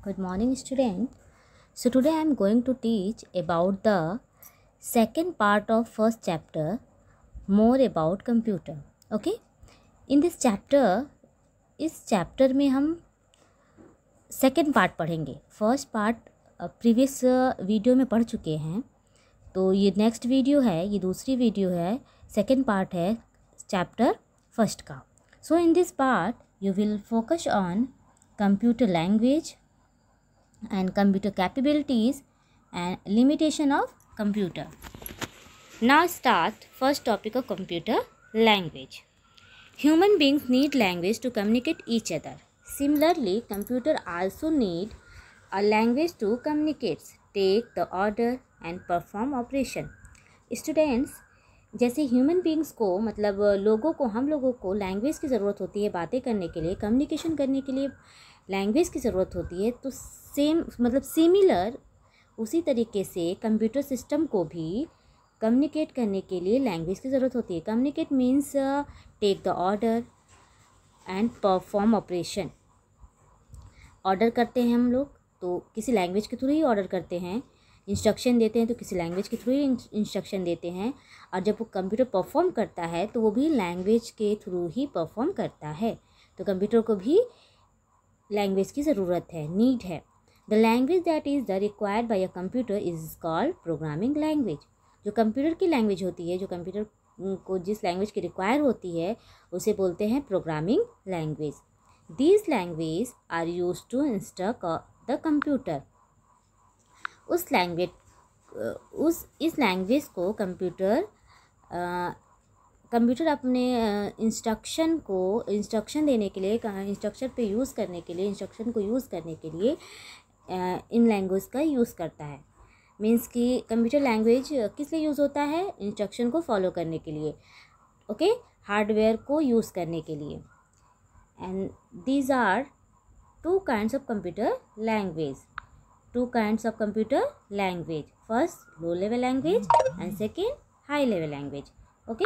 Good morning, student. So today I am going to teach about the second part of first chapter, more about computer. Okay? In this chapter, इस chapter में हम second part पढ़ेंगे. First part previous video में पढ़ चुके हैं, तो ये नेक्स्ट वीडियो है, ये दूसरी वीडियो है, सेकेंड पार्ट है चैप्टर फर्स्ट का. So in this part you will focus on computer language and computer capabilities and limitation of computer. Now start first topic of computer language. Human beings need language to communicate each other. Similarly, computer also need a language to communicate, take the order and perform operation. Students, जैसे human beings को मतलब हम लोगों को language की ज़रूरत होती है बातें करने के लिए, कम्युनिकेशन करने के लिए लैंग्वेज की ज़रूरत होती है, तो सेम मतलब सिमिलर उसी तरीके से कंप्यूटर सिस्टम को भी कम्युनिकेट करने के लिए लैंग्वेज की ज़रूरत होती है. Communicate means take the order and perform operation. Order करते हैं हम लोग तो किसी लैंग्वेज के थ्रू ही ऑर्डर करते हैं, इंस्ट्रक्शन देते हैं तो किसी लैंग्वेज के थ्रू ही इंस्ट्रक्शन देते हैं, और जब वो कंप्यूटर परफॉर्म करता है तो वो भी लैंग्वेज के थ्रू ही परफॉर्म करता है. तो कंप्यूटर को भी लैंग्वेज की ज़रूरत है, नीड है. The language that is the required by a computer is called programming language. जो कंप्यूटर की लैंग्वेज होती है, जो कंप्यूटर को जिस लैंग्वेज की रिक्वायर होती है उसे बोलते हैं programming language. These language are use to instruct the computer. इस लैंग्वेज को कंप्यूटर अपने इंस्ट्रक्शन देने के लिए, इंस्ट्रक्शन को यूज़ करने के लिए इन लैंग्वेज का यूज़ करता है. मीन्स कि कंप्यूटर लैंग्वेज किस लिए यूज़ होता है? इंस्ट्रक्शन को फॉलो करने के लिए, ओके, हार्डवेयर को यूज़ करने के लिए. And these are two kinds of computer language. First low level language and second high level language. Okay,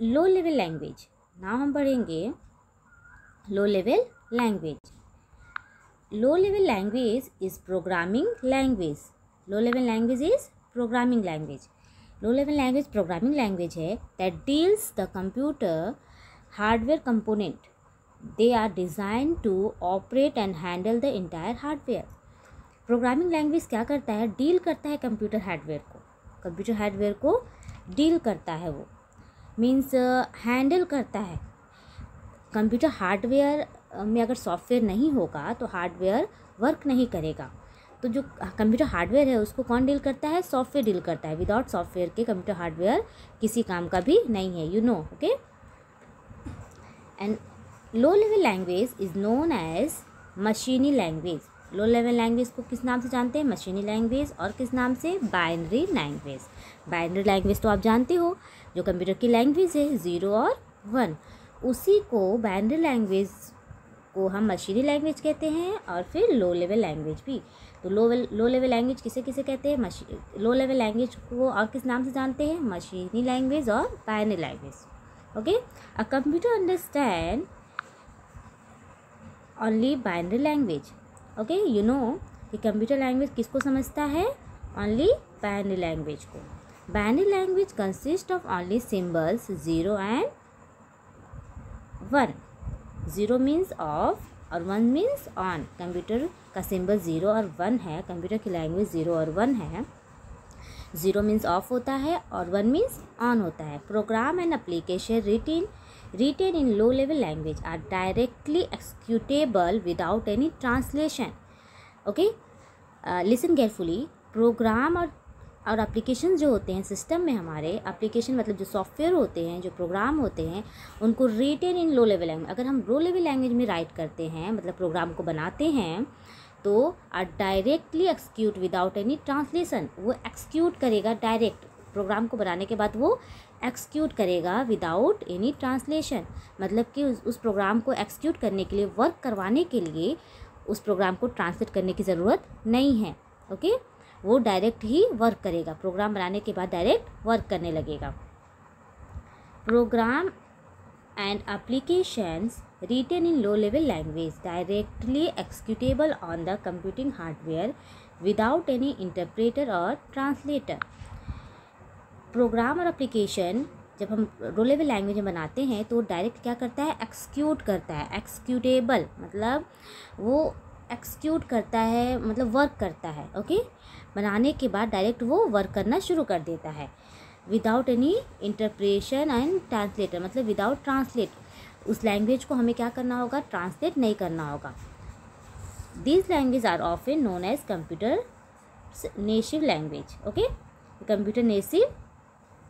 low level language. Now हम पढ़ेंगे low level language. Low level language is programming language. Low level language is programming language. Low level language programming language है that deals the computer hardware component. They are designed to operate and handle the entire hardware. Programming language क्या करता है? Deal करता है computer hardware को deal करता है. वो मीन्स हैंडल करता है. कंप्यूटर हार्डवेयर में अगर सॉफ्टवेयर नहीं होगा तो हार्डवेयर वर्क नहीं करेगा. तो जो कंप्यूटर हार्डवेयर है उसको कौन डील करता है? सॉफ्टवेयर डील करता है. विदाउट सॉफ्टवेयर के कंप्यूटर हार्डवेयर किसी काम का भी नहीं है, you know. Okay, and low level language is known as मशीनी लैंग्वेज. लो लेवल लैंग्वेज को किस नाम से जानते हैं? मशीनी लैंग्वेज. और किस नाम से? Binary language. बाइनरी लैंग्वेज तो आप जानते हो, जो कंप्यूटर की लैंग्वेज है 0 और 1, उसी को बाइनरी लैंग्वेज को हम मशीनी लैंग्वेज कहते हैं, और फिर लो लेवल लैंग्वेज भी. तो लो लेवल लैंग्वेज किसे किसे कहते हैं? लो लेवल लैंग्वेज को और किस नाम से जानते हैं? मशीनी लैंग्वेज और binary language. Okay, a computer understand only binary language. Okay, you know कि कंप्यूटर लैंग्वेज किसको समझता है? ओनली बाइनरी लैंग्वेज को. Binary language consist of only symbols 0 and 1. 0 means of और 1 मीन्स ऑन. कंप्यूटर का सिंबल 0 और 1 है. कंप्यूटर की लैंग्वेज 0 और 1 है. 0 मीन्स ऑफ होता है और 1 मीन्स ऑन होता है. Program and application written in low level language are directly executable without any translation. Okay, listen carefully. Program और एप्लीकेशन जो होते हैं सिस्टम में, हमारे एप्लीकेशन मतलब जो सॉफ्टवेयर होते हैं, जो प्रोग्राम होते हैं, उनको written in low level language. अगर हम लो लेवल लैंग्वेज में राइट करते हैं, मतलब प्रोग्राम को बनाते हैं, तो are directly execute without any translation. वो एक्सिक्यूट करेगा डायरेक्ट. प्रोग्राम को बनाने के बाद वो एक्सिक्यूट करेगा विदाउट एनी ट्रांसलेशन. मतलब कि उस प्रोग्राम को एक्सिक्यूट करने के लिए, वर्क करवाने के लिए उस प्रोग्राम को ट्रांसलेट करने की ज़रूरत नहीं है. ओके, वो डायरेक्ट ही वर्क करेगा. प्रोग्राम बनाने के बाद डायरेक्ट वर्क करने लगेगा. Program and applications written in low-level language directly executable on the computing hardware without any interpreter or translator. Program और एप्लीकेशन जब हम लो लेवल लैंग्वेज में बनाते हैं तो डायरेक्ट क्या करता है, एक्सिक्यूट करता है. एक्सिक्यूटेबल मतलब वो एक्सिक्यूट करता है, मतलब वर्क करता है. ओके, बनाने के बाद डायरेक्ट वो वर्क करना शुरू कर देता है without any interpretation and translator, मतलब विदाउट ट्रांसलेट. उस लैंग्वेज को हमें क्या करना होगा, ट्रांसलेट नहीं करना होगा. These language are often known as computer native language. Okay, computer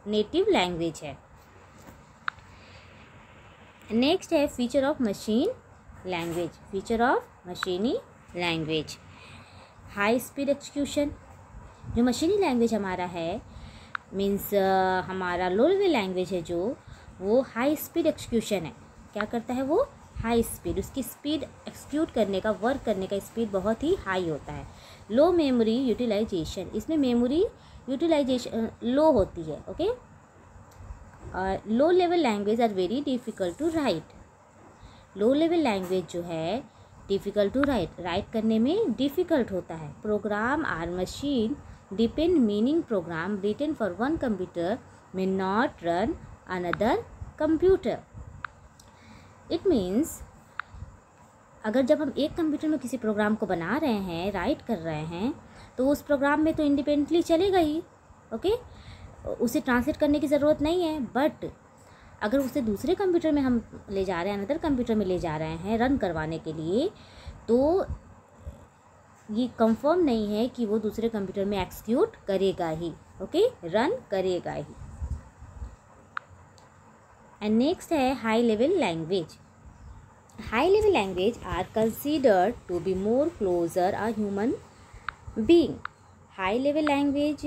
native language है. नेक्स्ट है feature of machine language. Feature of मशीनी लैंग्वेज, हाई स्पीड एक्सक्यूशन. जो मशीनी लैंग्वेज हमारा है मीन्स हमारा लो लेवल लैंग्वेज है जो, वो हाई स्पीड एक्सक्यूशन है. क्या करता है वो, हाई स्पीड. उसकी स्पीड एक्सक्यूट करने का, वर्क करने का स्पीड बहुत ही हाई होता है. लो मेमोरी यूटिलाइजेशन, इसमें मेमोरी यूटिलाइजेशन लो होती है. ओके, और low level language are very difficult to write. Low level language जो है डिफ़िकल्ट टू राइट करने में डिफ़िकल्ट होता है. Program are machine depend meaning program written for one computer may not run another computer. It means अगर जब हम एक कंप्यूटर में किसी प्रोग्राम को बना रहे हैं, राइट कर रहे हैं, तो उस प्रोग्राम में तो इंडिपेंडेंटली चलेगा ही. ओके, उसे ट्रांसलेट करने की ज़रूरत नहीं है. बट अगर उसे दूसरे कंप्यूटर में हम ले जा रहे हैं, अनदर कंप्यूटर में ले जा रहे हैं रन करवाने के लिए, तो ये कंफर्म नहीं है कि वो दूसरे कंप्यूटर में एक्सिक्यूट करेगा ही. ओके, रन करेगा ही. एंड नेक्स्ट है high level language. High level language are considered to be more closer a human being. High level language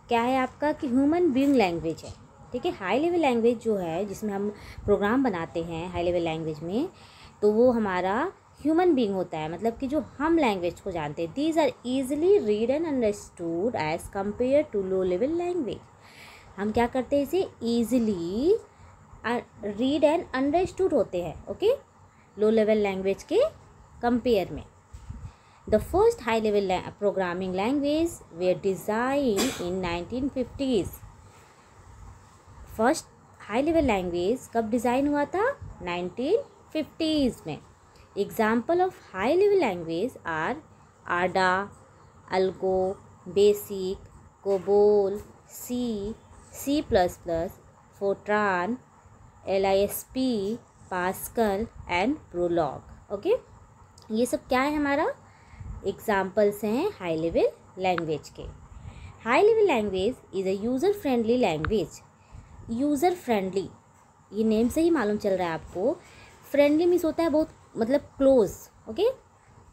क्या है आपका, कि ह्यूमन बीइंग लैंग्वेज है. ठीक है, हाई लेवल लैंग्वेज जो है जिसमें हम प्रोग्राम बनाते हैं हाई लेवल लैंग्वेज में, तो वो हमारा ह्यूमन बीइंग होता है, मतलब कि जो हम लैंग्वेज को जानते हैं. These are easily read and understood as compare to low level language. हम क्या करते हैं, इसे ईजिली रीड एंड अंडरस्टूड होते हैं. ओके, लो लेवल लैंग्वेज के कंपेयर में. The first high-level programming language were designed in 1950s. First high level language कब डिज़ाइन हुआ था, 1950s में. Example of high level language are Ada, Algol, BASIC, COBOL, C plus plus, Fortran, LISP, Pascal and Prolog. Okay, ये सब क्या है, हमारा examples हैं हाई लेवल लैंग्वेज के. High level language is a user friendly language. User friendly, ये name से ही मालूम चल रहा है आपको. फ्रेंडली मीन्स होता है बहुत, मतलब क्लोज. ओके,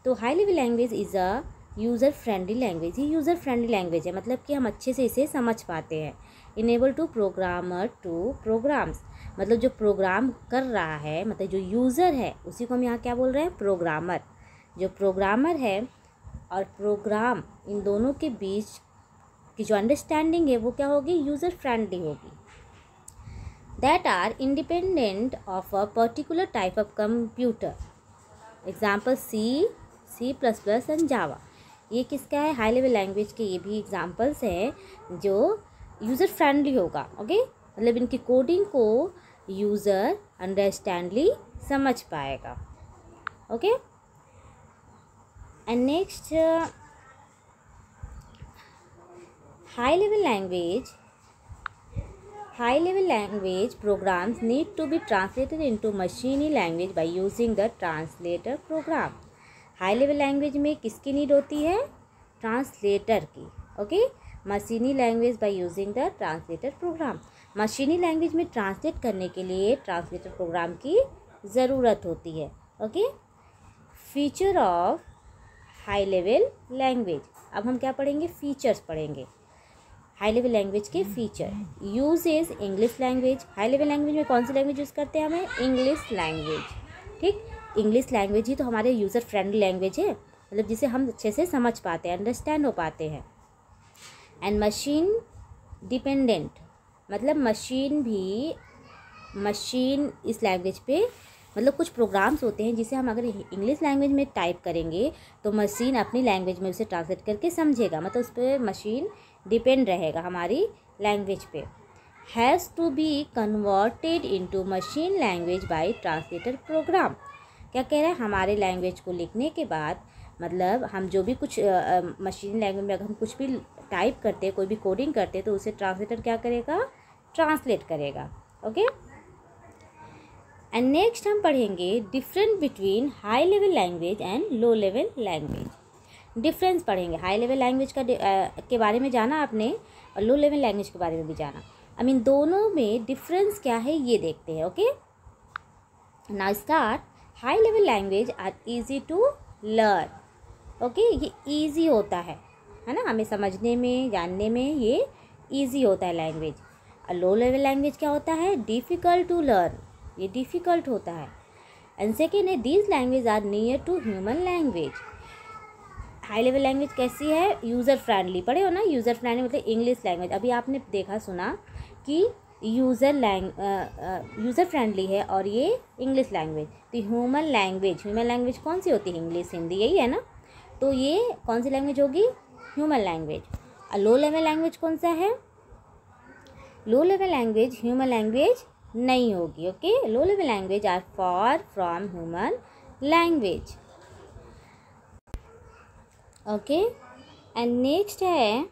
तो high level language is a user friendly language. ये यूज़र फ्रेंडली लैंग्वेज है, मतलब कि हम अच्छे से इसे समझ पाते हैं. Enable to programmer to programs, मतलब जो प्रोग्राम कर रहा है, मतलब जो यूज़र है उसी को हम यहाँ क्या बोल रहे हैं, प्रोग्रामर. जो प्रोग्रामर है और प्रोग्राम, इन दोनों के बीच की जो अंडरस्टैंडिंग है वो क्या होगी, यूज़र फ्रेंडली होगी. That are independent of a particular type of computer. Example C plus plus and Java. ये किसका है, हाई लेवल लैंग्वेज के. ये भी एग्जाम्पल्स हैं जो यूज़र फ्रेंडली होगा. ओके, मतलब इनकी कोडिंग को यूज़र अंडरस्टैंडली समझ पाएगा. Okay, and next high level language programs need to be translated into machine language by using the translator program. High level language में किसकी नीड होती है, ट्रांसलेटर की. ओके, मशीनी language by using the translator program. मशीनी language में translate करने के लिए ट्रांसलेटर प्रोग्राम की ज़रूरत होती है. Okay, feature of high level language. अब हम क्या पढ़ेंगे, फीचर्स पढ़ेंगे हाई लेवल लैंग्वेज के feature. Use is English language. High level language में कौन सी लैंग्वेज यूज़ करते हैं, हमें इंग्लिश लैंग्वेज. ठीक, इंग्लिश लैंग्वेज ही तो हमारे यूज़र फ्रेंडली लैंग्वेज है, मतलब जिसे हम अच्छे से समझ पाते हैं, अंडरस्टैंड हो पाते हैं. एंड मशीन डिपेंडेंट, मतलब मशीन भी मशीन इस लैंग्वेज पे मतलब कुछ प्रोग्राम्स होते हैं जिसे हम अगर इंग्लिश लैंग्वेज में टाइप करेंगे तो मशीन अपनी लैंग्वेज में उसे ट्रांसलेट करके समझेगा, मतलब उस पर मशीन डिपेंड रहेगा हमारी लैंग्वेज पे। Has to be converted into machine language by translator program. क्या कह रहा है, हमारे लैंग्वेज को लिखने के बाद मतलब हम जो भी कुछ मशीन लैंग्वेज में अगर हम कुछ भी टाइप करते हैं, कोई भी कोडिंग करते हैं, तो उसे ट्रांसलेटर क्या करेगा, ट्रांसलेट करेगा। ओके, एंड नेक्स्ट हम पढ़ेंगे difference between high level language and low level language. Difference पढ़ेंगे, हाई लेवल लैंग्वेज का के बारे में जाना आपने और लो लेवल लैंग्वेज के बारे में भी जाना। आई मीन दोनों में डिफरेंस क्या है ये देखते हैं। Okay, now start. High level language are easy to learn. Okay, ये इजी होता है ना, हमें समझने में जानने में ये इजी होता है लैंग्वेज। और लो लेवल लैंग्वेज क्या होता है, डिफ़िकल्ट टू लर्न, ये डिफ़िकल्ट होता है। एंड सेकेंड है these language are near to human language. High level language कैसी है, यूज़र फ्रेंडली, पढ़े हो ना, यूज़र फ्रेंडली मतलब इंग्लिश लैंग्वेज। अभी आपने देखा सुना कि यूज़र फ्रेंडली है और ये इंग्लिश लैंग्वेज। तो ह्यूमन लैंग्वेज कौन सी होती है, इंग्लिश हिंदी यही है ना, तो ये कौन सी लैंग्वेज होगी, ह्यूमन लैंग्वेज। और लो लेवल लैंग्वेज कौन सा है, low level language human language नहीं होगी। Okay, low level language are far from human language. Okay, and next है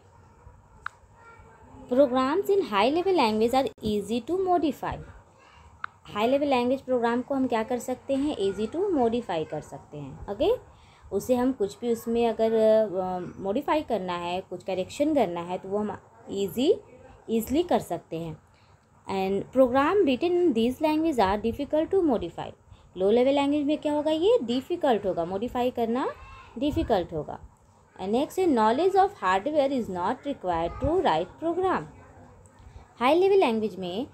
programs in high level language are easy to modify. High level language program को हम क्या कर सकते हैं, इजी टू मॉडिफाई कर सकते हैं। ओके, उसे हम कुछ भी उसमें अगर मॉडिफाई करना है, कुछ करेक्शन करना है, तो वो हम ईज़िली कर सकते हैं। And program written in this language are difficult to modify. Low level language में क्या होगा, ये डिफ़िकल्ट होगा, मॉडिफाई करना डिफ़िकल्ट होगा। एंड नेक्स्ट है knowledge of hardware is not required to write program. High level language में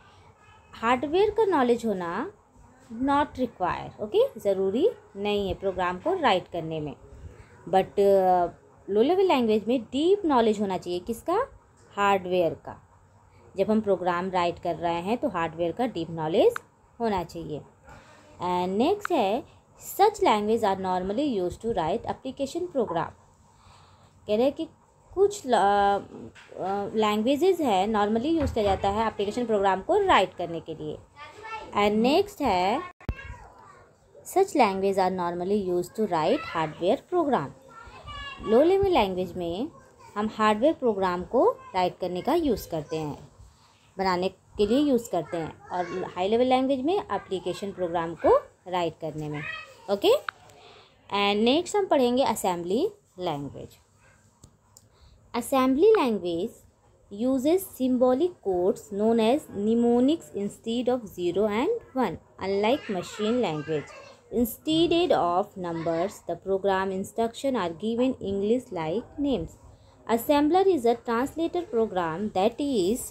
हार्डवेयर का नॉलेज होना नॉट रिक्वायर, ओके, ज़रूरी नहीं है प्रोग्राम को राइट करने में। बट लो लेवल लैंग्वेज में डीप नॉलेज होना चाहिए, किसका, हार्डवेयर का। जब हम प्रोग्राम राइट कर रहे हैं तो हार्डवेयर का डीप नॉलेज होना चाहिए। एंड नेक्स्ट है such language are normally use to write application program. कह रहे हैं कि कुछ लैंग्वेजेस है नॉर्मली यूज़ किया जाता है एप्लीकेशन प्रोग्राम को राइट करने के लिए। एंड नेक्स्ट है such language are normally use to write hardware program. Low level language में हम हार्डवेयर प्रोग्राम को राइट करने का यूज़ करते हैं, बनाने के लिए यूज़ करते हैं, और हाई लेवल लैंग्वेज में एप्लीकेशन प्रोग्राम को राइट करने में। ओके, एंड नेक्स्ट हम पढ़ेंगे assembly language. Assembly language uses symbolic codes known as mnemonics instead of 0 and 1. Unlike machine language, instead of numbers, the program instructions are given English-like names. Assembler is a translator program that is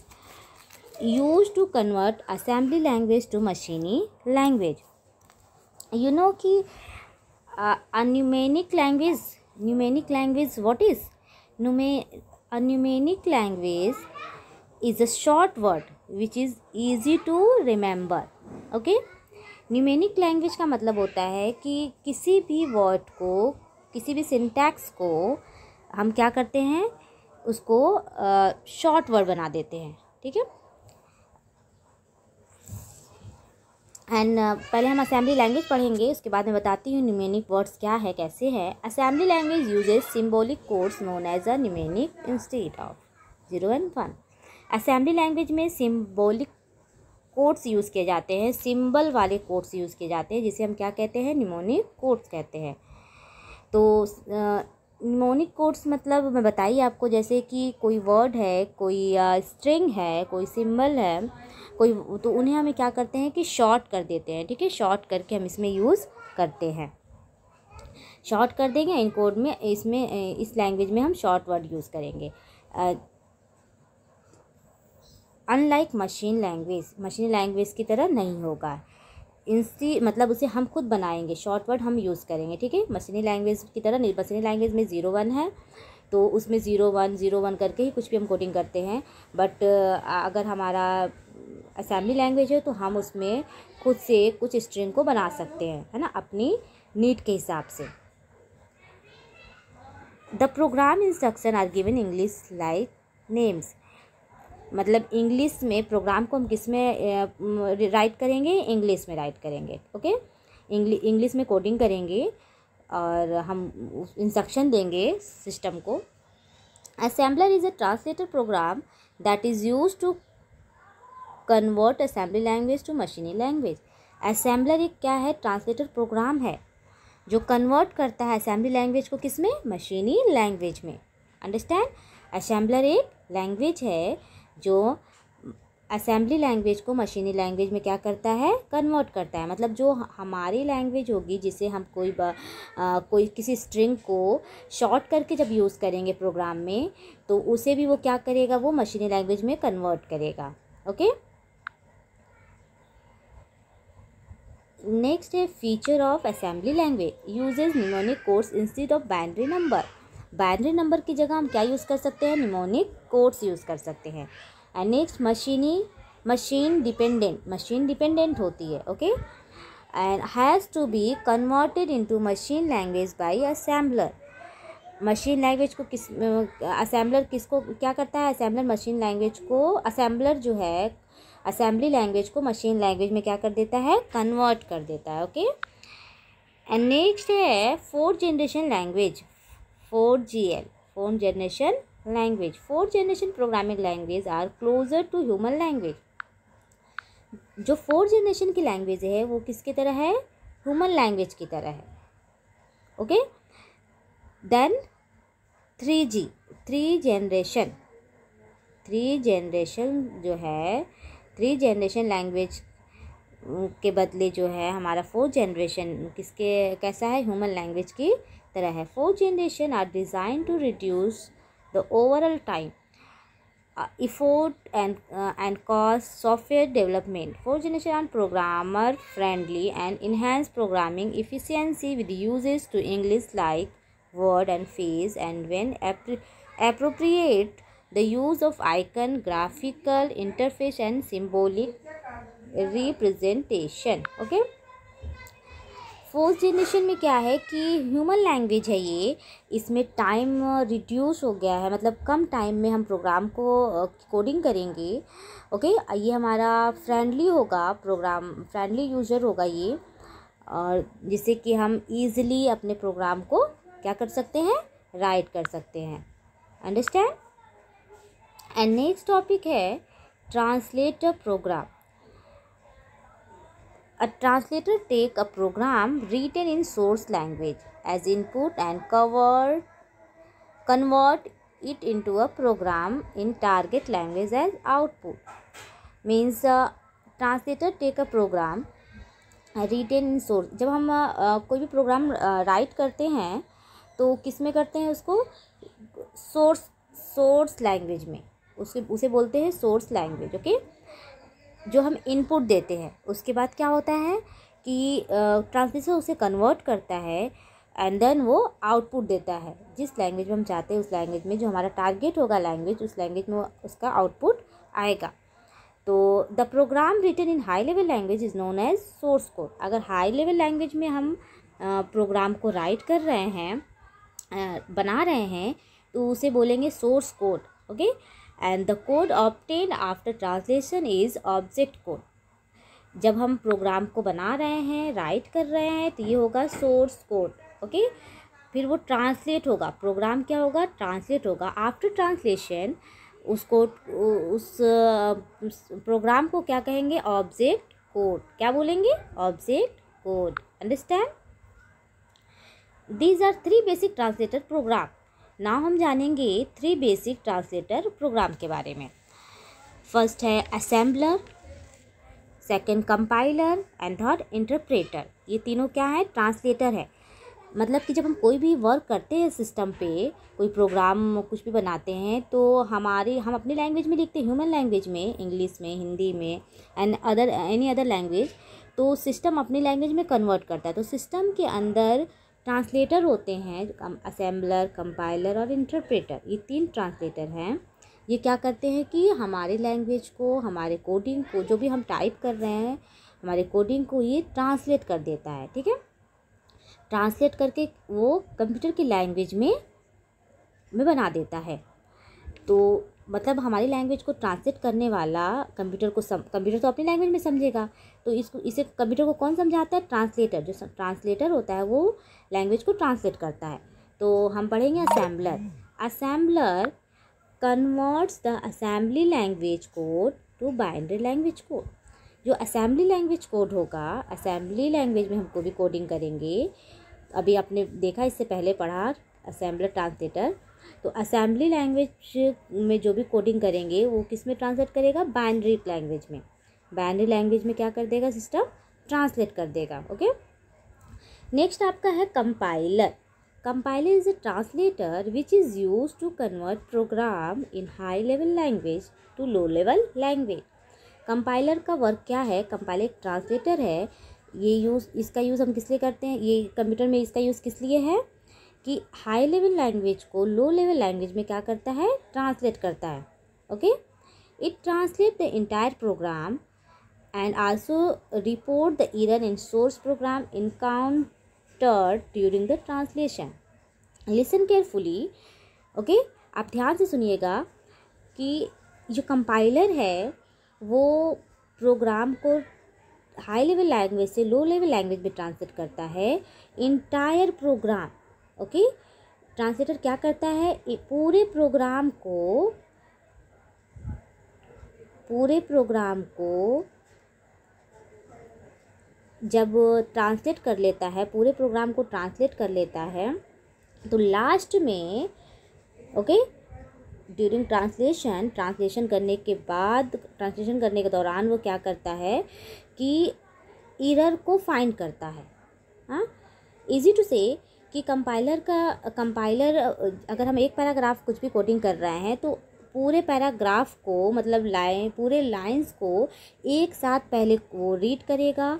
used to convert assembly language to machine language. You know कि a numeric language what is? A numeric language is a short word which is easy to remember. Okay, numeric language का मतलब होता है कि किसी भी word को, किसी भी सिंटैक्स को हम क्या करते हैं, उसको शॉर्ट वर्ड बना देते हैं। ठीक है, एंड पहले हम असेंबली लैंग्वेज पढ़ेंगे, उसके बाद मैं बताती हूँ न्यूमेरिक वर्ड्स क्या है, कैसे है। Assembly language uses symbolic codes known as a numeric instead of 0 and 1। Assembly language में सिंबॉलिक कोड्स यूज़ किए जाते हैं, सिंबल वाले कोड्स यूज़ किए जाते हैं, जिसे हम क्या कहते हैं, न्यूमेरिक कोड्स कहते हैं। तो न्यूमेरिक कोड्स मतलब मैं बताइए आपको, जैसे कि कोई वर्ड है, कोई स्ट्रिंग है, कोई सिंबल है, कोई, तो उन्हें हमें क्या करते हैं कि शॉर्ट कर देते हैं। ठीक है, शॉर्ट करके हम इसमें यूज़ करते हैं, शॉर्ट कर देंगे इन कोड में, इसमें इस लैंग्वेज में हम शॉर्ट वर्ड यूज़ करेंगे। अनलाइक मशीन लैंग्वेज की तरह नहीं होगा। मतलब उसे हम खुद बनाएंगे, शॉर्ट वर्ड हम यूज़ करेंगे। ठीक है, मशीनी लैंग्वेज की तरह नहीं। मशीनी लैंग्वेज में 0 1 है, तो उसमें 0 1 0 1 करके ही कुछ भी हम कोडिंग करते हैं। बट अगर हमारा असेंबली लैंग्वेज है तो हम उसमें खुद से कुछ स्ट्रिंग को बना सकते हैं, है ना, अपनी नीड के हिसाब से। The program instruction are given English like names, मतलब इंग्लिश में प्रोग्राम को हम किस में राइट करेंगे, इंग्लिश में राइट करेंगे। ओके, इंग्लिश में कोडिंग करेंगे और हम इंस्ट्रक्शन देंगे सिस्टम को। Assembler is a translator program that is used to convert assembly language to मशीनी लैंग्वेज। असेंबलर एक क्या है, ट्रांसलेटर प्रोग्राम है जो कन्वर्ट करता है असेंबली लैंग्वेज को किस में, मशीनी लैंग्वेज में। अंडरस्टैंड, असेंबलर एक लैंग्वेज है जो असेंबली लैंग्वेज को मशीनी लैंग्वेज में क्या करता है, कन्वर्ट करता है। मतलब जो हमारी लैंग्वेज होगी जिसे हम कोई किसी स्ट्रिंग को शॉर्ट करके जब यूज़ करेंगे प्रोग्राम में, तो उसे भी वो क्या करेगा, वो मशीनी लैंग्वेज में कन्वर्ट करेगा। ओके, नेक्स्ट है feature of assembly language, uses mnemonic codes instead of binary number. Binary number की जगह हम क्या यूज़ कर सकते हैं, निमोनिक कोड्स यूज़ कर सकते हैं। एंड नेक्स्ट मशीन डिपेंडेंट होती है। Okay, and has to be converted into machine language by assembler. Machine language को असेंबलर किसको क्या करता है, असेंबलर मशीन लैंग्वेज को, असेंबलर जो है असेंबली लैंग्वेज को मशीन लैंग्वेज में क्या कर देता है, कन्वर्ट कर देता है। ओके, एंड नेक्स्ट है fourth generation language, 4GL, fourth generation language. Fourth generation programming language are closer to human language. जो फोर्थ जनरेशन की लैंग्वेज है वो किसकी तरह है, ह्यूमन लैंग्वेज की तरह है। Okay, then 3G, three generation जो है, थ्री जनरेशन लैंग्वेज के बदले जो है हमारा फोर्थ जनरेशन कैसा है, ह्यूमन लैंग्वेज की तरह है। Fourth generation are design to reduce the overall time, effort and cost software development. Fourth generation are programmer friendly and enhance programming efficiency with uses to English like word and phrase, and when appropriate the use of icon, graphical interface and symbolic representation. Okay, fourth generation में क्या है कि human language है ये, इसमें time reduce हो गया है, मतलब कम टाइम में हम प्रोग्राम को कोडिंग करेंगे। ओके, ये हमारा फ्रेंडली होगा, प्रोग्राम फ्रेंडली यूज़र होगा ये, और जिससे कि हम इजीली अपने प्रोग्राम को क्या कर सकते हैं, राइट कर सकते हैं। अंडरस्टैंड, एंड नेक्स्ट टॉपिक है translator program. A translator take a program written in source language as input and convert it into a program in target language as output. Means translator take a program written in source। जब हम कोई भी programme right करते हैं तो किस में करते हैं उसको, सोर्स लैंग्वेज में, उसे बोलते हैं सोर्स लैंग्वेज। ओके, जो हम इनपुट देते हैं उसके बाद क्या होता है कि ट्रांसलेटर उसे कन्वर्ट करता है एंड देन वो आउटपुट देता है जिस लैंग्वेज में हम चाहते हैं, उस लैंग्वेज में जो हमारा टारगेट होगा लैंग्वेज, उस लैंग्वेज में उसका आउटपुट आएगा। तो the program written in high level language is known as source code. अगर हाई लेवल लैंग्वेज में हम प्रोग्राम को राइट कर रहे हैं, बना रहे हैं, तो उसे बोलेंगे source code. Okay, and the code obtained after translation is object code. जब हम प्रोग्राम को बना रहे हैं, राइट कर रहे हैं, तो ये होगा सोर्स कोड। ओके, फिर वो ट्रांसलेट होगा, प्रोग्राम क्या होगा, ट्रांसलेट होगा। आफ्टर ट्रांसलेशन उसको उस प्रोग्राम को क्या कहेंगे, ऑब्जेक्ट कोड। क्या बोलेंगे, object code. Understand, these are 3 basic translator program. Now हम जानेंगे 3 बेसिक ट्रांसलेटर प्रोग्राम के बारे में। फर्स्ट है assembler, second compiler and third interpreter. ये तीनों क्या है, ट्रांसलेटर है। मतलब कि जब हम कोई भी वर्क करते हैं सिस्टम पे, कोई प्रोग्राम कुछ भी बनाते हैं, तो हम अपनी लैंग्वेज में लिखते हैं, ह्यूमन लैंग्वेज में, इंग्लिश में, हिंदी में एंड एनी अदर लैंग्वेज, तो सिस्टम अपनी लैंग्वेज में कन्वर्ट करता है। तो सिस्टम के अंदर ट्रांसलेटर होते हैं, असेंबलर, कंपाइलर और इंटरप्रेटर। ये 3 ट्रांसलेटर हैं ये क्या करते हैं कि हमारे लैंग्वेज को, हमारे कोडिंग को, जो भी हम टाइप कर रहे हैं हमारे कोडिंग को ये ट्रांसलेट कर देता है। ठीक है, ट्रांसलेट करके वो कंप्यूटर की लैंग्वेज में बना देता है। तो मतलब हमारी लैंग्वेज को ट्रांसलेट करने वाला कंप्यूटर तो अपनी लैंग्वेज में समझेगा, तो इसे कंप्यूटर को कौन समझाता है? ट्रांसलेटर। जो ट्रांसलेटर होता है वो लैंग्वेज को ट्रांसलेट करता है। तो हम पढ़ेंगे assembler. Assembler converts the assembly language code to binary language code. जो असेंबली लैंग्वेज कोड होगा, असेंबली लैंग्वेज में हम कोई भी कोडिंग करेंगे, अभी आपने देखा, इससे पहले पढ़ा असेंबलर ट्रांसलेटर। तो असेंबली लैंग्वेज में जो भी कोडिंग करेंगे वो किस में ट्रांसलेट करेगा? बाइनरी लैंग्वेज में। बाइनरी लैंग्वेज में क्या कर देगा सिस्टम? ट्रांसलेट कर देगा। ओके, नेक्स्ट आपका है compiler. Compiler is a translator which is use to convert program in high level language to low level language. Compiler का वर्क क्या है? कंपाइलर एक ट्रांसलेटर है। इसका यूज़ हम किस लिए करते हैं? ये कंप्यूटर में इसका यूज़ किस लिए है कि हाई लेवल लैंग्वेज को लो लेवल लैंग्वेज में क्या करता है? ट्रांसलेट करता है। Okay, it translate the entire program and also report the error in source program encountered during the translation. Listen carefully. Okay, आप ध्यान से सुनिएगा कि जो कंपाइलर है वो प्रोग्राम को हाई लेवल लैंग्वेज से लो लेवल लैंग्वेज में ट्रांसलेट करता है। इंटायर प्रोग्राम, ओके, ट्रांसलेटर क्या करता है? पूरे प्रोग्राम को जब ट्रांसलेट कर लेता है, पूरे प्रोग्राम को ट्रांसलेट कर लेता है, तो लास्ट में ओके ड्यूरिंग ट्रांसलेशन करने के दौरान वो क्या करता है कि एरर को फाइंड करता है। हाँ, इजी टू से कि कंपाइलर अगर हम एक पैराग्राफ कुछ भी कोडिंग कर रहे हैं तो पूरे पैराग्राफ को, मतलब पूरे लाइंस को एक साथ पहले वो रीड करेगा।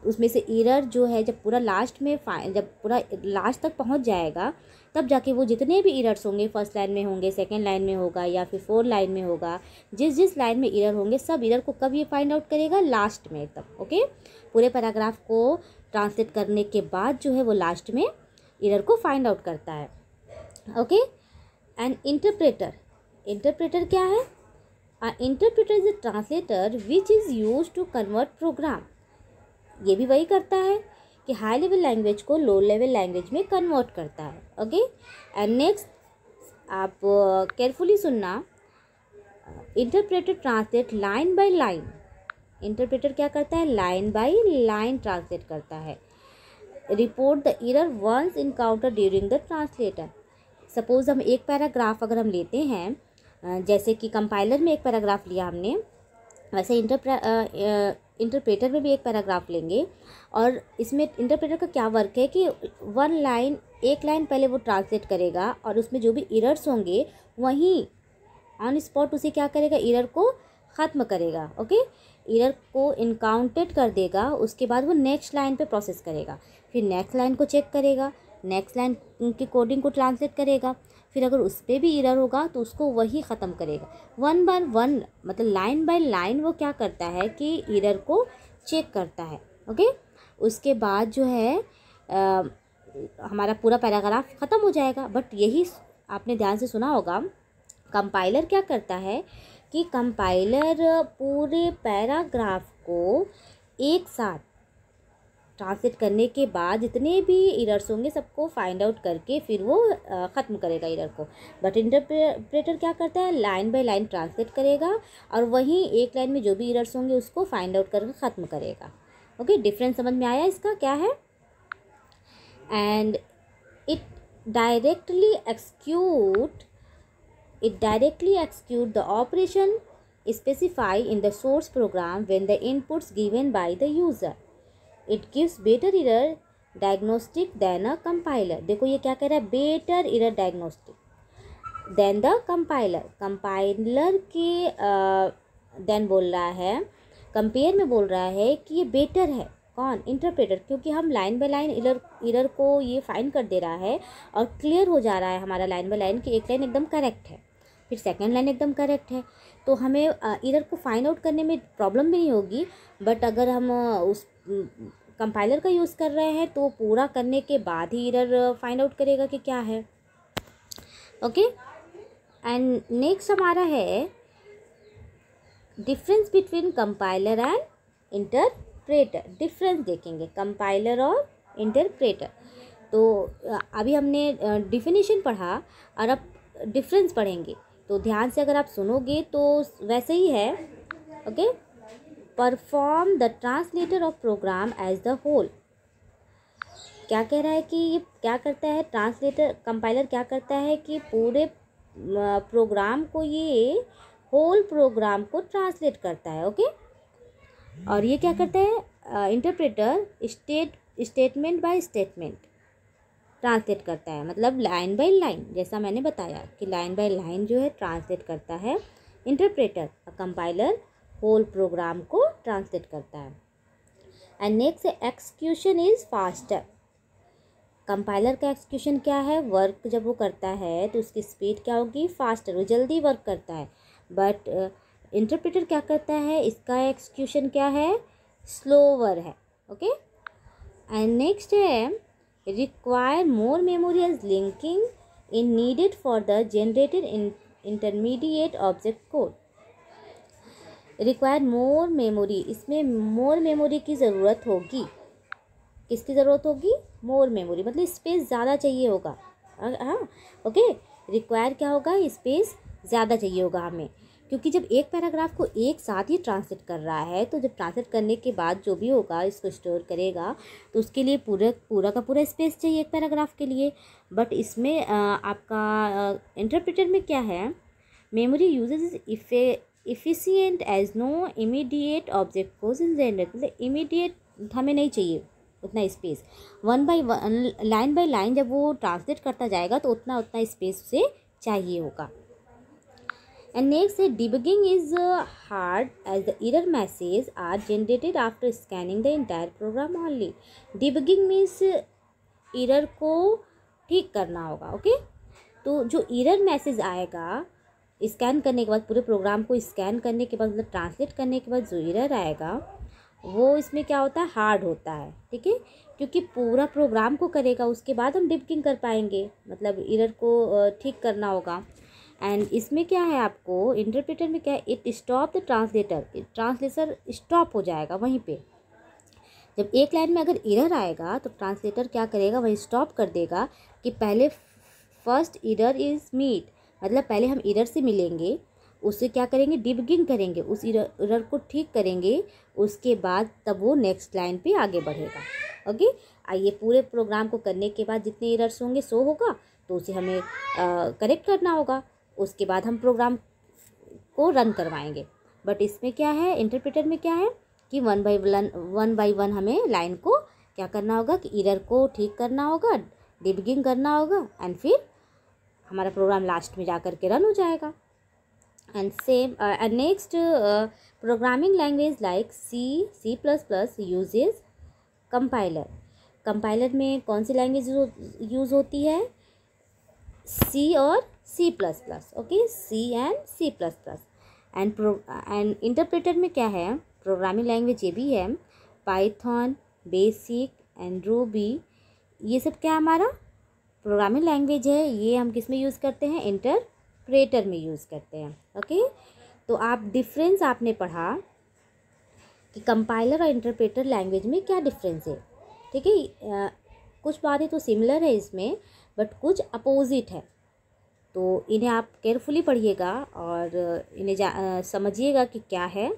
उसमें से एरर जो है जब पूरा लास्ट तक पहुंच जाएगा, तब जाके वो जितने भी एरर्स होंगे, फर्स्ट लाइन में होंगे, सेकंड लाइन में होगा या फिर 4 लाइन में होगा, जिस लाइन में एरर होंगे सब एरर को कब ये फाइंड आउट करेगा? लास्ट में एकदम। ओके, पूरे पैराग्राफ को ट्रांसलेट करने के बाद जो है वो लास्ट में एरर को फाइंड आउट करता है। ओके, एंड इंटरप्रेटर क्या है? Interpreter is a translator which is use to convert program. ये भी वही करता है कि हाई लेवल लैंग्वेज को लो लेवल लैंग्वेज में कन्वर्ट करता है। ओके, एंड नेक्स्ट आप केयरफुली सुनना। Interpreter translate line by line. Interpreter क्या करता है? लाइन बाय लाइन ट्रांसलेट करता है। Report the error once encounter during the translator. Suppose हम एक पैराग्राफ अगर हम लेते हैं, जैसे कि कंपाइलर में एक पैराग्राफ लिया हमने, वैसे इंटरप्रेटर में भी एक पैराग्राफ लेंगे। और इसमें इंटरप्रेटर का क्या वर्क है कि एक लाइन पहले वो ट्रांसलेट करेगा और उसमें जो भी एरर्स होंगे वहीं ऑन स्पॉट उसे क्या करेगा? एरर को ख़त्म करेगा। ओके, एरर को इनकाउंटेड कर देगा, उसके बाद वो नेक्स्ट लाइन पे प्रोसेस करेगा, फिर नेक्स्ट लाइन को चेक करेगा, नेक्स्ट लाइन की कोडिंग को ट्रांसलेट करेगा, फिर अगर उस पर भी एरर होगा तो उसको वही ख़त्म करेगा। 1 बाय 1 मतलब लाइन बाय लाइन वो क्या करता है कि एरर को चेक करता है। ओके, उसके बाद जो है हमारा पूरा पैराग्राफ ख़त्म हो जाएगा। बट यही आपने ध्यान से सुना होगा, कंपाइलर क्या करता है कि कंपाइलर पूरे पैराग्राफ को एक साथ ट्रांसलेट करने के बाद जितने भी एरर्स होंगे सबको फाइंड आउट करके फिर वो ख़त्म करेगा एरर को। बट इंटरप्रेटर क्या करता है? लाइन बाय लाइन ट्रांसलेट करेगा और वहीं एक लाइन में जो भी एरर्स होंगे उसको फाइंड आउट करके ख़त्म करेगा। ओके, डिफरेंस समझ में आया इसका क्या है? And it directly execute the operation specified in the source program when the inputs given by the user. It gives better error diagnostic than a compiler. देखो ये क्या कह रहा है? better error diagnostic than the compiler. Compiler के then बोल रहा है, कंपेयर में बोल रहा है कि ये बेटर है। कौन? इंटरप्रेटर, क्योंकि हम लाइन बाय लाइन एरर को ये फाइंड कर दे रहा है और क्लियर हो जा रहा है हमारा लाइन बाय लाइन कि एक लाइन एकदम करेक्ट है। फिर सेकंड लाइन एकदम करेक्ट है, तो हमें एरर को फाइंड आउट करने में प्रॉब्लम भी नहीं होगी। बट अगर हम उस कंपाइलर का यूज़ कर रहे हैं तो पूरा करने के बाद ही एरर फाइंड आउट करेगा कि क्या है। ओके, एंड नेक्स्ट हमारा है difference between compiler and interpreter. Difference देखेंगे कंपाइलर और इंटरप्रेटर। तो अभी हमने डिफिनीशन पढ़ा और अब डिफरेंस पढ़ेंगे, तो ध्यान से अगर आप सुनोगे तो वैसे ही है। Okay, perform the translator of program as the whole. क्या कह रहा है कि ये क्या करता है, ट्रांसलेटर कंपाइलर क्या करता है कि पूरे प्रोग्राम को, ये होल प्रोग्राम को ट्रांसलेट करता है। ओके, और ये क्या करता है, interpreter statement by statement translate करता है, मतलब लाइन बाय लाइन, जैसा मैंने बताया कि लाइन बाय लाइन जो है ट्रांसलेट करता है इंटरप्रेटर। कंपाइलर होल प्रोग्राम को ट्रांसलेट करता है। And next execution is faster. Compiler का एक्सक्यूशन क्या है, वर्क जब वो करता है तो उसकी स्पीड क्या होगी, फास्टर, वो जल्दी वर्क करता है। बट इंटरप्रेटर क्या करता है, इसका एक्सक्यूशन क्या है, स्लोवर है। ओके, एंड नेक्स्ट है require more memory as linking in needed for the generated intermediate object code. Require more memory, इसमें मोर मेमोरी की ज़रूरत होगी। किसकी ज़रूरत होगी, मोर मेमोरी, मतलब स्पेस ज़्यादा चाहिए होगा। हाँ, ओके, रिक्वायर क्या होगा, स्पेस ज़्यादा चाहिए होगा हमें, क्योंकि जब एक पैराग्राफ को एक साथ ही ट्रांसलेट कर रहा है तो जब ट्रांसलेट करने के बाद जो भी होगा इसको स्टोर करेगा तो उसके लिए पूरा का पूरा स्पेस चाहिए एक पैराग्राफ के लिए। बट इसमें आपका इंटरप्रेटर में क्या है, memory usage is efficient as no immediate object codes in generate, मतलब इमीडिएट हमें नहीं चाहिए उतना space. One by one, line by line जब वो ट्रांसलेट करता जाएगा तो उतना स्पेस उसे चाहिए होगा। एंड नेक्स्ट है debugging is hard as the error message are generated after scanning the entire program only. Debugging means error को ठीक करना होगा। ओके, तो जो एरर मैसेज आएगा स्कैन करने के बाद, पूरे प्रोग्राम को स्कैन करने के बाद, मतलब ट्रांसलेट करने के बाद जो एरर आएगा वो इसमें क्या होता है, हार्ड होता है। ठीक है, क्योंकि पूरा प्रोग्राम को करेगा उसके बाद हम डिबगिंग कर पाएंगे, मतलब एरर को ठीक करना होगा। एंड इसमें क्या है, आपको इंटरप्रेटर में क्या है, it stop the translator, translator stop हो जाएगा वहीं पे। जब एक लाइन में अगर एरर आएगा तो ट्रांसलेटर क्या करेगा, वही स्टॉप कर देगा कि पहले फर्स्ट एरर इज मीट, मतलब पहले हम एरर से मिलेंगे, उससे क्या करेंगे, डिबगिंग करेंगे, उस एरर को ठीक करेंगे, उसके बाद तब वो नेक्स्ट लाइन पे आगे बढ़ेगा। ओके, आइए पूरे प्रोग्राम को करने के बाद जितने एरर्स होंगे शो होगा तो उसे हमें करेक्ट करना होगा, उसके बाद हम प्रोग्राम को रन करवाएंगे। बट इसमें क्या है, इंटरप्रेटर में क्या है कि वन बाय वन हमें लाइन को क्या करना होगा कि एरर को ठीक करना होगा, डिबगिंग करना होगा, एंड फिर हमारा प्रोग्राम लास्ट में जा कर के रन हो जाएगा। And same next programming language like C++ uses compiler. Compiler में कौन सी लैंग्वेज यूज़ होती है, C और C++। Okay, C and C++। And interpreter में क्या है, प्रोग्रामिंग लैंग्वेज ये भी है, पाइथन, बेसिक एंड रूबी, ये सब क्या हमारा प्रोग्रामिंग लैंग्वेज है। ये हम किस में यूज़ करते हैं, इंटरप्रेटर में यूज़ करते हैं। ओके, तो आप डिफरेंस आपने पढ़ा कि कंपाइलर और इंटरप्रेटर लैंग्वेज में क्या डिफरेंस है। ठीक है, कुछ बातें तो सिमिलर है इसमें, बट कुछ अपोजिट है, तो इन्हें आप केयरफुली पढ़िएगा और इन्हें समझिएगा कि क्या है।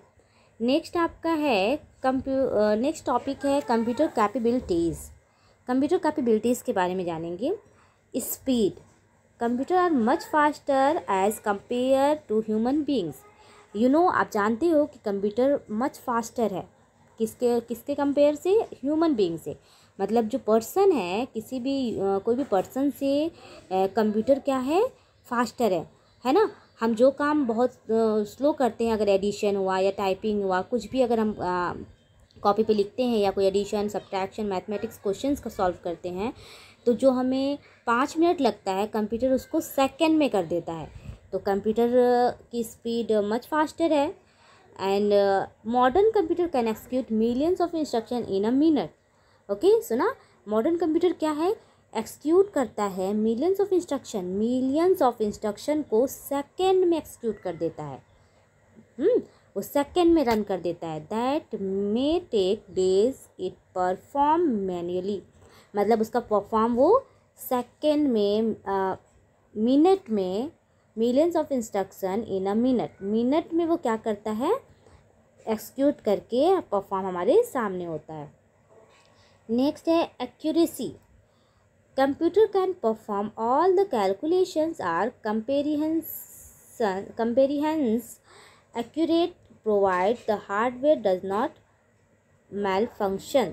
नेक्स्ट आपका है नेक्स्ट टॉपिक है कंप्यूटर कैपेबिलिटीज़। कंप्यूटर कैपेबिलिटीज़ के बारे में जानेंगे। Speed, computer are much faster as compare to human beings. आप जानते हो कि कंप्यूटर मच फास्टर है, किसके कंपेयर से, ह्यूमन बींग से, मतलब जो पर्सन है, किसी भी कोई भी पर्सन से कंप्यूटर क्या है, फास्टर है ना। हम जो काम बहुत स्लो करते हैं, अगर एडिशन हुआ या टाइपिंग हुआ, कुछ भी अगर हम कॉपी पे लिखते हैं या कोई एडिशन, सब्ट्रैक्शन, मैथमेटिक्स क्वेश्चंस को सॉल्व करते हैं, तो जो हमें 5 मिनट लगता है कंप्यूटर उसको सेकंड में कर देता है। तो कंप्यूटर की स्पीड मच फास्टर है। And modern computer can execute millions of instruction in a minute. Okay, सुना, मॉडर्न कंप्यूटर क्या है, एक्सिक्यूट करता है मिलियंस ऑफ इंस्ट्रक्शन को सेकेंड में एक्सिक्यूट कर देता है। वो सेकेंड में रन कर देता है। That may take days it perform manually, मतलब उसका परफॉर्म वो सेकेंड में, मिनट में, millions of instruction in a minute में वो क्या करता है, एक्सिक्यूट करके परफॉर्म हमारे सामने होता है। नेक्स्ट है accuracy. Computer can perform all the calculations or comparisons accurate provide the hardware does not malfunction।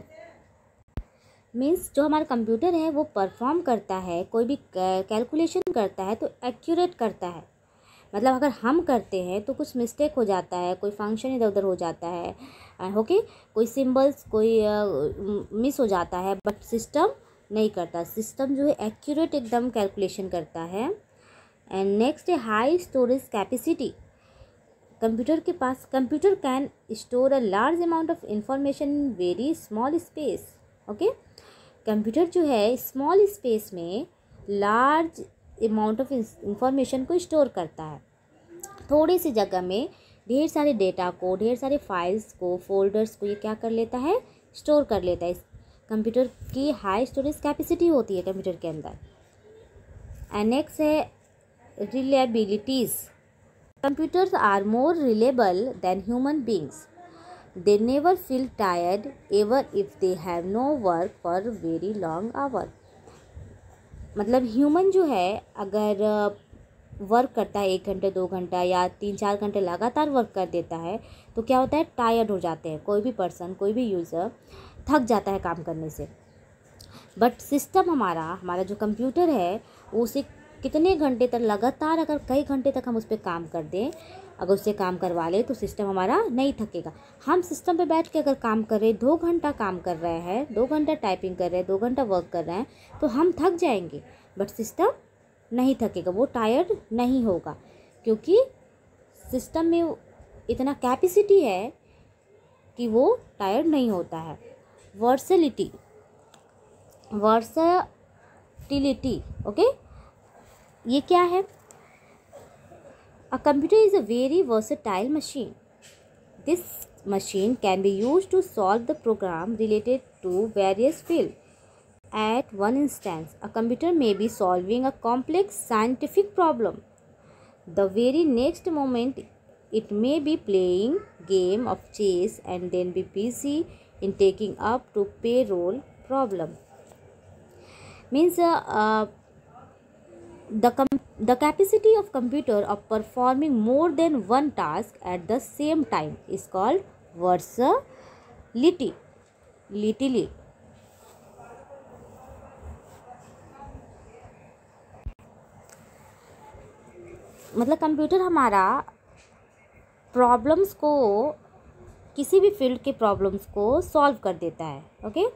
Means जो हमारा कंप्यूटर है वो परफॉर्म करता है, कोई भी कैलकुलेशन करता है तो एक्यूरेट करता है। मतलब अगर हम करते हैं तो कुछ मिस्टेक हो जाता है, कोई फंक्शन इधर उधर हो जाता है, ओके, कोई सिंबल्स कोई मिस हो जाता है, बट सिस्टम नहीं करता। सिस्टम जो है एक्यूरेट एकदम कैलकुलेशन करता है। एंड नेक्स्ट है high storage capacity. Computer can store a large amount of information in very small space. Okay, computer जो है स्मॉल स्पेस में लार्ज अमाउंट ऑफ इंफॉर्मेशन को स्टोर करता है। थोड़ी सी जगह में ढेर सारे डेटा को, ढेर सारे फाइल्स को, फोल्डर्स को ये क्या कर लेता है, स्टोर कर लेता है। कंप्यूटर की हाई स्टोरेज कैपेसिटी होती है कंप्यूटर के अंदर। एंड नेक्स्ट है रिलायबिलिटीज़। Computers are more reliable than human beings. They never feel tired even if they have no work for very long hour। मतलब ह्यूमन जो है अगर वर्क करता है 1 घंटे 2 घंटा या 3-4 घंटे लगातार वर्क कर देता है तो क्या होता है, टायर्ड हो जाते हैं। कोई भी पर्सन, कोई भी यूज़र थक जाता है काम करने से। बट सिस्टम हमारा जो कंप्यूटर है वो उसे कितने घंटे तक लगातार, अगर कई घंटे तक हम उस पर काम कर दें, अगर उससे काम करवा लें तो सिस्टम हमारा नहीं थकेगा। हम सिस्टम पे बैठ के अगर काम कर रहे हैं, 2 घंटा काम कर रहे हैं, 2 घंटा टाइपिंग कर रहे हैं, 2 घंटा वर्क कर रहे हैं, तो हम थक जाएंगे, बट सिस्टम नहीं थकेगा, वो टायर्ड नहीं होगा, क्योंकि सिस्टम में इतना कैपेसिटी है कि वो टायर्ड नहीं होता है। वर्सेटिलिटी, ओके, ये क्या है? A computer is a very versatile machine. This machine can be used to solve the program related to various fields. At one instance, a computer may be solving a complex scientific problem. The very next moment, it may be playing game of chess and then be busy in taking up to payroll problem. Means the capacity of computer of performing more than one task at the same time is called versatility. मतलब computer हमारा problems को, किसी भी field के problems को solve कर देता है। ओके,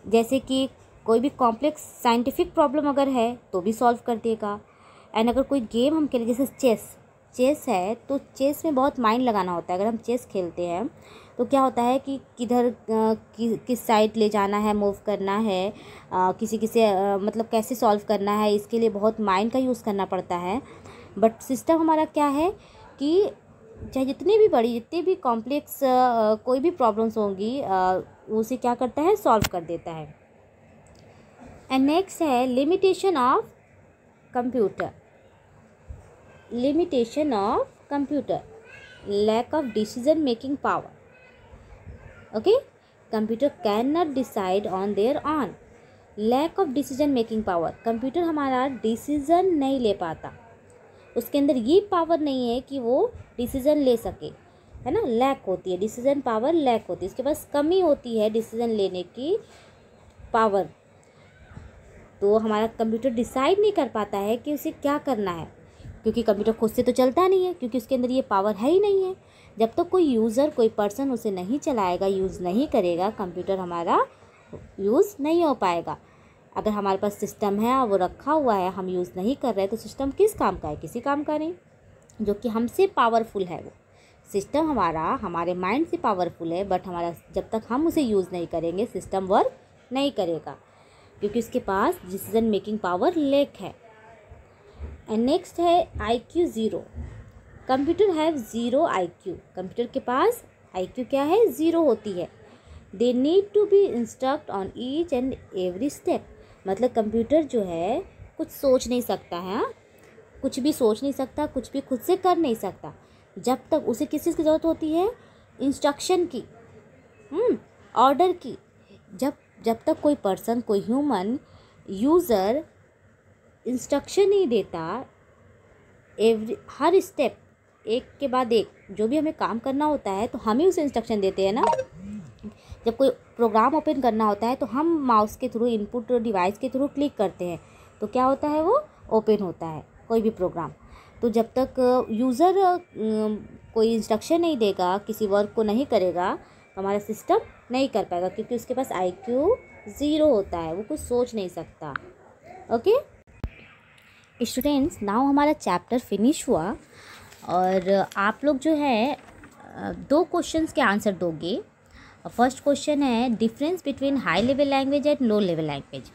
जैसे कि कोई भी कॉम्प्लेक्स साइंटिफिक प्रॉब्लम अगर है तो भी सॉल्व कर देगा। एंड अगर कोई गेम हम खेलें, जैसे चेस है, तो चेस में बहुत माइंड लगाना होता है। अगर हम चेस खेलते हैं तो क्या होता है कि किधर किस साइड ले जाना है, मूव करना है, किसी मतलब कैसे सॉल्व करना है, इसके लिए बहुत माइंड का यूज़ करना पड़ता है। बट सिस्टम हमारा क्या है कि चाहे जितनी भी कॉम्प्लेक्स कोई भी प्रॉब्लम्स होंगी, उसे क्या करता है, सॉल्व कर देता है। एंड नेक्स्ट है limitation of computer. Lack of decision making power. Okay, computer can not decide on their own. Lack of decision making power, computer हमारा डिसीजन नहीं ले पाता, उसके अंदर ये पावर नहीं है कि वो डिसीजन ले सके, है ना। लैक होती है, डिसीजन पावर लैक होती है, उसके पास कमी होती है डिसीजन लेने की पावर। तो हमारा कंप्यूटर डिसाइड नहीं कर पाता है कि उसे क्या करना है, क्योंकि कंप्यूटर खुद से तो चलता नहीं है, क्योंकि उसके अंदर ये पावर है ही नहीं है। जब तक कोई यूज़र, कोई पर्सन उसे नहीं चलाएगा, यूज़ नहीं करेगा, कंप्यूटर हमारा यूज़ नहीं हो पाएगा। अगर हमारे पास सिस्टम है और वो रखा हुआ है, हम यूज़ नहीं कर रहे, तो सिस्टम किस काम का है? किसी काम का नहीं। जो कि हमसे पावरफुल है, वो सिस्टम हमारा हमारे माइंड से पावरफुल है, बट हमारा जब तक हम उसे यूज़ नहीं करेंगे सिस्टम वर्क नहीं करेगा, क्योंकि उसके पास डिसीजन मेकिंग पावर लेक है। एंड नेक्स्ट है IQ 0। Computer have 0 IQ। Computer के पास IQ क्या है? 0 होती है। They need to be instruct on each and every step. मतलब कंप्यूटर जो है कुछ सोच नहीं सकता है, कुछ भी सोच नहीं सकता, कुछ भी खुद से कर नहीं सकता। जब तक उसे किस चीज़ की ज़रूरत होती है? इंस्ट्रक्शन की, ऑर्डर की। जब तक कोई पर्सन, कोई ह्यूमन यूज़र इंस्ट्रक्शन नहीं देता, हर स्टेप एक के बाद एक जो भी हमें काम करना होता है तो हम ही उसे इंस्ट्रक्शन देते हैं ना। जब कोई प्रोग्राम ओपन करना होता है तो हम माउस के थ्रू, इनपुट डिवाइस के थ्रू क्लिक करते हैं, तो क्या होता है? वो ओपन होता है कोई भी प्रोग्राम। तो जब तक यूज़र कोई इंस्ट्रक्शन नहीं देगा, किसी वर्क को नहीं करेगा, तो हमारा सिस्टम नहीं कर पाएगा, क्योंकि उसके पास IQ 0 होता है, वो कुछ सोच नहीं सकता। ओके स्टूडेंट्स, नाउ हमारा चैप्टर फिनिश हुआ और आप लोग जो है 2 क्वेश्चंस के आंसर दोगे। फर्स्ट क्वेश्चन है difference between high level language and low level language,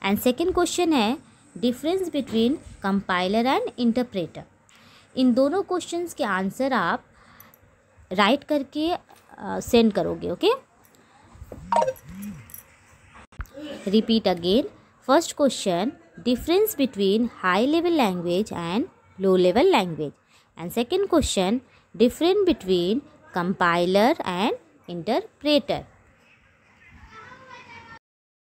and second question है difference between compiler and interpreter. इन दोनों क्वेश्चंस के आंसर आप राइट करके सेंड करोगे। Okay, repeat again. First question, difference between high level language and low level language, and second question, difference between compiler and interpreter.